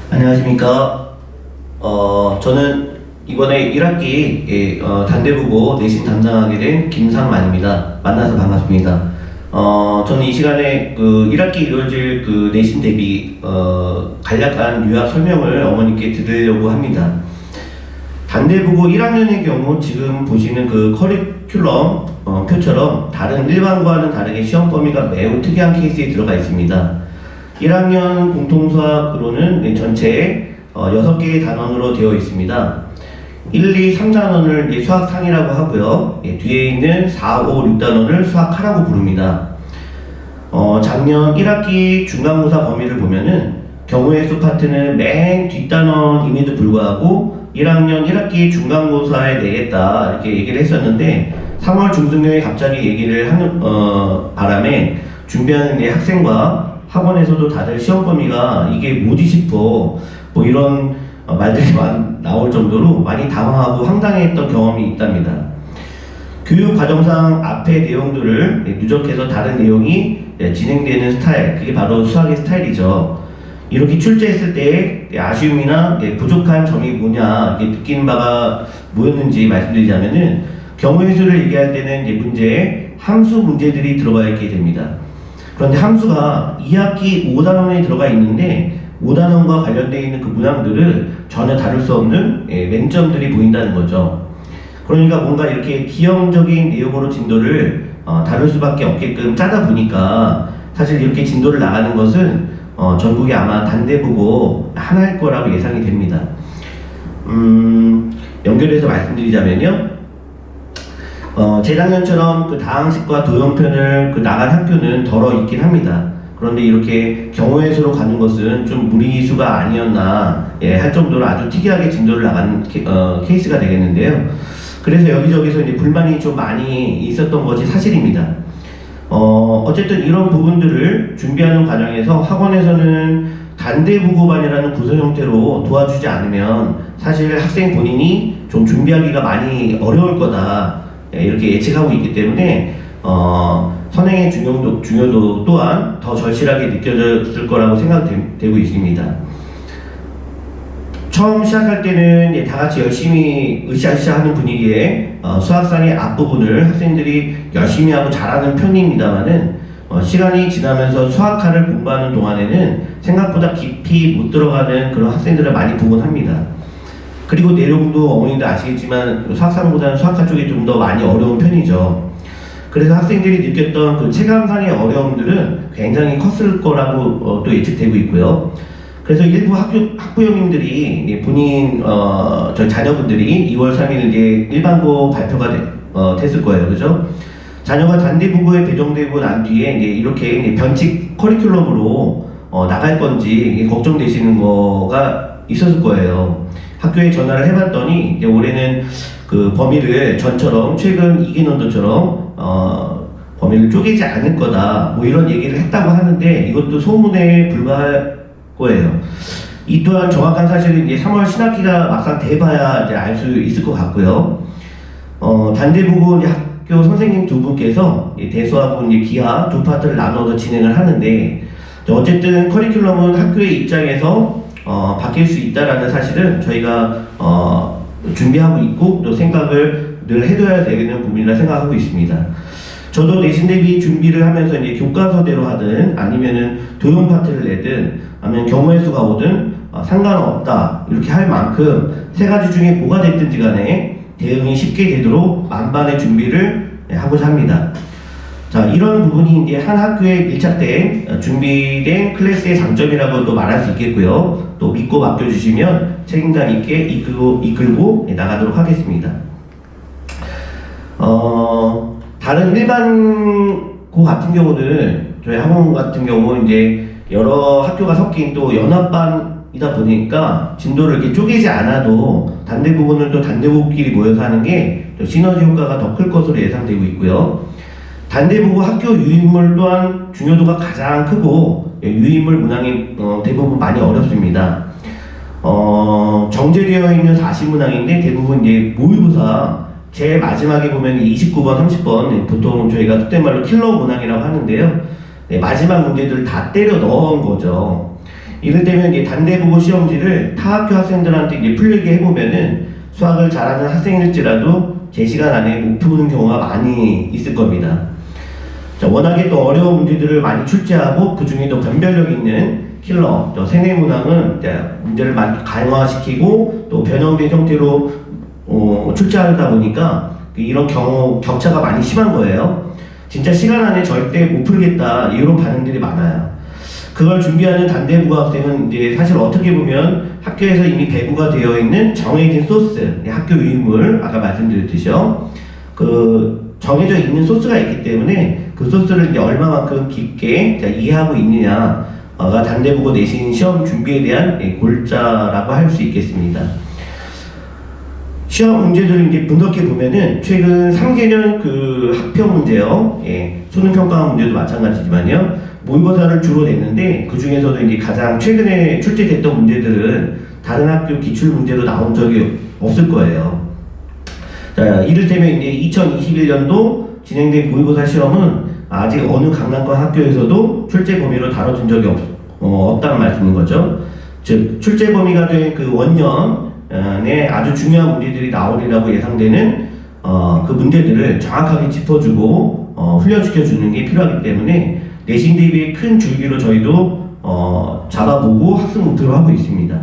안녕하십니까. 저는 이번에 1학기 단대부고 내신 담당하게 된 김상만입니다. 만나서 반갑습니다. 저는 이 시간에 1학기 이루어질 내신 대비 간략한 요약 설명을 어머니께 드리려고 합니다. 단대부고 1학년의 경우 지금 보시는 커리큘럼 표처럼 다른 일반과는 다르게 시험 범위가 매우 특이한 케이스에 들어가 있습니다. 1학년 공통수학으로는 전체에 6개의 단원으로 되어 있습니다. 1, 2, 3단원을 수학상이라고 하고요. 뒤에 있는 4, 5, 6단원을 수학하라고 부릅니다. 작년 1학기 중간고사 범위를 보면은 경우의 수 파트는 맨 뒷단원임에도 불구하고 1학년 1학기 중간고사에 내겠다 이렇게 얘기를 했었는데 3월 중순경에 갑자기 얘기를 하는 바람에 준비하는 학생과 학원에서도 다들 시험 범위가 이게 뭐지 싶어 이런 말들이 나올 정도로 많이 당황하고 황당했던 경험이 있답니다. 교육 과정상 앞의 내용들을 누적해서 다른 내용이 진행되는 스타일, 그게 바로 수학의 스타일이죠. 이렇게 출제했을 때 아쉬움이나 부족한 점이 뭐냐 느끼는 바가 뭐였는지 말씀드리자면은 경우의 수를 얘기할 때는 문제에 함수 문제들이 들어가 있게 됩니다. 그런데 함수가 2학기 5단원에 들어가 있는데 5단원과 관련되어 있는 문항들을 전혀 다룰 수 없는 맹점들이 보인다는 거죠. 그러니까 뭔가 이렇게 기형적인 내용으로 진도를 다룰 수밖에 없게끔 짜다 보니까 사실 이렇게 진도를 나가는 것은 전국에 아마 단대부고 하나일 거라고 예상이 됩니다. 연결해서 말씀드리자면요. 재작년처럼 다항식과 도형편을 나간 학교는 덜어 있긴 합니다. 그런데 이렇게 경우의 수로 가는 것은 좀 무리수가 아니었나 할 정도로 아주 특이하게 진도를 나간 케이스가 되겠는데요. 그래서 여기저기서 불만이 좀 많이 있었던 것이 사실입니다. 어쨌든 이런 부분들을 준비하는 과정에서 학원에서는 단대부고반이라는 구성 형태로 도와주지 않으면 사실 학생 본인이 좀 준비하기가 많이 어려울 거다 이렇게 예측하고 있기 때문에 선행의 중요도 또한 더 절실하게 느껴졌을 거라고 생각되고 있습니다. 처음 시작할 때는 다 같이 열심히 으쌰으쌰 하는 분위기에 수학상의 앞부분을 학생들이 열심히 하고 잘하는 편입니다만은 시간이 지나면서 수학화를 공부하는 동안에는 생각보다 깊이 못 들어가는 그런 학생들을 많이 보곤 합니다. 그리고 내용도 어머니도 아시겠지만 수학상보다는 수학화 쪽이 좀 더 많이 어려운 편이죠. 그래서 학생들이 느꼈던 체감상의 어려움들은 굉장히 컸을 거라고 또 예측되고 있고요. 그래서 일부 학부형님들이 본인 저희 자녀분들이 2월 3일 일반고 발표가 됐을 거예요, 그죠? 자녀가 단대부고에 배정되고 난 뒤에 이렇게 변칙 커리큘럼으로 나갈 건지 걱정되시는 거가 있었을 거예요. 학교에 전화를 해봤더니 올해는 범위를 전처럼 최근 이기년도처럼 범위를 쪼개지 않을 거다 이런 얘기를 했다고 하는데 이것도 소문에 불과할 거예요. 이 또한 정확한 사실은 3월 신학기가 막상 돼봐야 알 수 있을 것 같고요. 단대부고 학교 선생님 두 분께서 대수하고 기하 두 파트를 나눠서 진행을 하는데 어쨌든 커리큘럼은 학교의 입장에서 바뀔 수 있다라는 사실은 저희가 준비하고 있고 또 생각을 늘 해둬야 되는 부분이라 생각하고 있습니다. 저도 내신 대비 준비를 하면서 교과서대로 하든 아니면은 도형 파트를 내든 아니면 경우의 수가 오든 상관없다 이렇게 할 만큼 세 가지 중에 뭐가 됐든지 간에 대응이 쉽게 되도록 만반의 준비를 하고자 합니다. 자, 이런 부분이 한 학교에 밀착된 준비된 클래스의 장점이라고도 말할 수 있겠고요. 또 믿고 맡겨주시면 책임감 있게 이끌고 나가도록 하겠습니다. 다른 일반고 같은 경우는 저희 학원 같은 경우 여러 학교가 섞인 또 연합반이다 보니까 진도를 이렇게 쪼개지 않아도 단대부고는 또 단대부고끼리 모여서 하는 게 또 시너지 효과가 더 클 것으로 예상되고 있고요. 단대부고 학교 유인물 또한 중요도가 가장 크고 유인물 문항이 대부분 많이 어렵습니다. 정제되어 있는 40문항인데 대부분 모의고사 제일 마지막에 보면 29번, 30번 보통 저희가 속된 말로 킬러 문항이라고 하는데요. 마지막 문제들을 다 때려 넣은 거죠. 이를테면 이제 단대국어 시험지를 타 학교 학생들한테 이제 풀리게 해보면은 수학을 잘하는 학생일지라도 제 시간 안에 못 푸는 경우가 많이 있을 겁니다. 자, 워낙에 또 어려운 문제들을 많이 출제하고 그 중에도 변별력 있는 킬러, 세뇌문항은 문제를 많이 강화시키고 또 변형된 형태로 출제하다 보니까 이런 경우 격차가 많이 심한 거예요. 진짜 시간 안에 절대 못 풀겠다 이런 반응들이 많아요. 그걸 준비하는 단대국어 학생은 이제 사실 어떻게 보면 학교에서 이미 배부가 되어 있는 정해진 소스, 학교 유인물 아까 말씀드렸듯이요. 그 정해져 있는 소스가 있기 때문에 그 소스를 이제 얼마만큼 깊게 이해하고 있느냐가 단대국어 내신 시험 준비에 대한 골자라고 할 수 있겠습니다. 시험 문제들을 이제 분석해 보면은 최근 3개년 그 학평 문제요, 수능 평가 문제도 마찬가지지만요, 모의고사를 주로 냈는데 그 중에서도 이제 가장 최근에 출제됐던 문제들은 다른 학교 기출 문제로 나온 적이 없을 거예요. 자, 이를테면 이제 2021년도 진행된 모의고사 시험은 아직 어느 강남권 학교에서도 출제 범위로 다뤄진 적이 없다는 말씀인 거죠. 즉 출제 범위가 된 그 원년에 아주 중요한 문제들이 나오리라고 예상되는 그 문제들을 정확하게 짚어주고 훈련시켜주는 게 필요하기 때문에 내신 대비의 큰 줄기로 저희도 잡아보고 학습 목표로 하고 있습니다.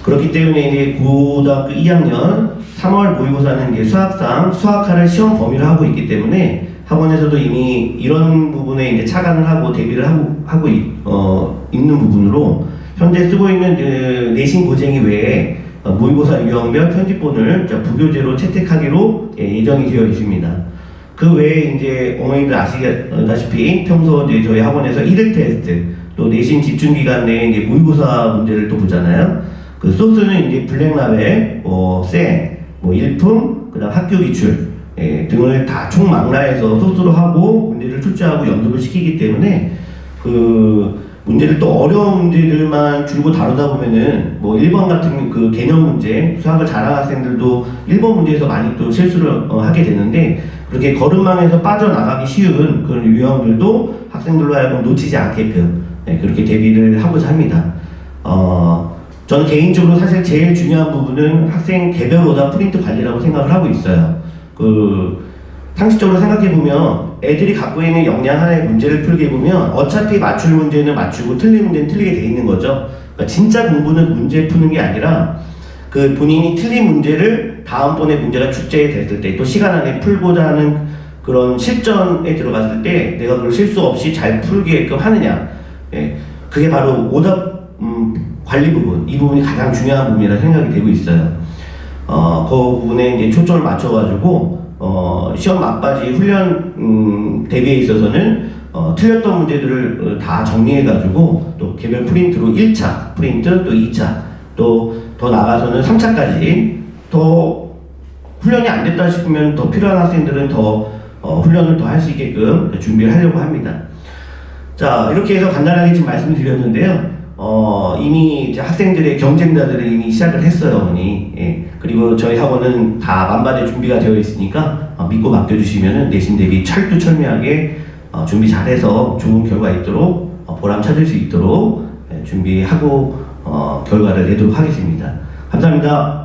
그렇기 때문에 이제 고등학교 2학년 3월 모의고사는 이제 수학상 수학화를 시험 범위로 하고 있기 때문에 학원에서도 이미 이런 부분에 이제 차관을 하고 대비를 하고 있는 부분으로 현재 쓰고 있는 그 내신 고쟁이 외에 모의고사 유형별 편집본을 부교재로 채택하기로 예정이 되어 있습니다. 그 외에 이제 어머니들 아시다시피 평소 이제 저희 학원에서 1일 테스트 또 내신 집중 기간 내에 이제 모의고사 문제를 또 보잖아요. 그 소스는 이제 블랙라벨, 쌤, 일품, 그다음 학교 기출 등을 다 총망라해서 소스로 하고 문제를 출제하고 연습을 시키기 때문에 그 문제를 또 어려운 문제들만 줄고 다루다 보면은 1번 같은 그 개념 문제, 수학을 잘하는 학생들도 1번 문제에서 많이 또 실수를 하게 되는데 그렇게 걸음망에서 빠져나가기 쉬운 그런 유형들도 학생들로 하여금 놓치지 않게끔 그렇게 대비를 하고자 합니다. 저는 개인적으로 사실 제일 중요한 부분은 학생 개별 오답 프린트 관리라고 생각을 하고 있어요. 상식적으로 생각해보면 애들이 갖고 있는 역량 하나의 문제를 풀게 보면 어차피 맞출 문제는 맞추고 틀린 문제는 틀리게 돼 있는 거죠. 그러니까 진짜 공부는 문제 푸는 게 아니라 그 본인이 틀린 문제를 다음번에 문제가 출제됐을 때 또 시간 안에 풀고자 하는 그런 실전에 들어갔을 때 내가 그걸 실수 없이 잘 풀게끔 하느냐, 그게 바로 오답 관리 부분, 이 부분이 가장 중요한 부분이라 생각이 되고 있어요. 그 부분에 이제 초점을 맞춰가지고 시험 막바지 훈련 대비에 있어서는 틀렸던 문제들을 다 정리해가지고 또 개별 프린트로 1차 프린트 또 2차 또 더 나아가서는 3차까지 더 훈련이 안 됐다 싶으면 더 필요한 학생들은 더 훈련을 더 할 수 있게끔 준비를 하려고 합니다. 자, 이렇게 해서 간단하게 지금 말씀드렸는데요. 이미 이제 학생들의 경쟁자들은 이미 시작을 했어요, 어머니. 그리고 저희 학원은 다 만반의 준비가 되어 있으니까 믿고 맡겨주시면은 내신 대비 철두철미하게 준비 잘해서 좋은 결과 있도록 보람 찾을 수 있도록 준비하고 결과를 내도록 하겠습니다. 감사합니다.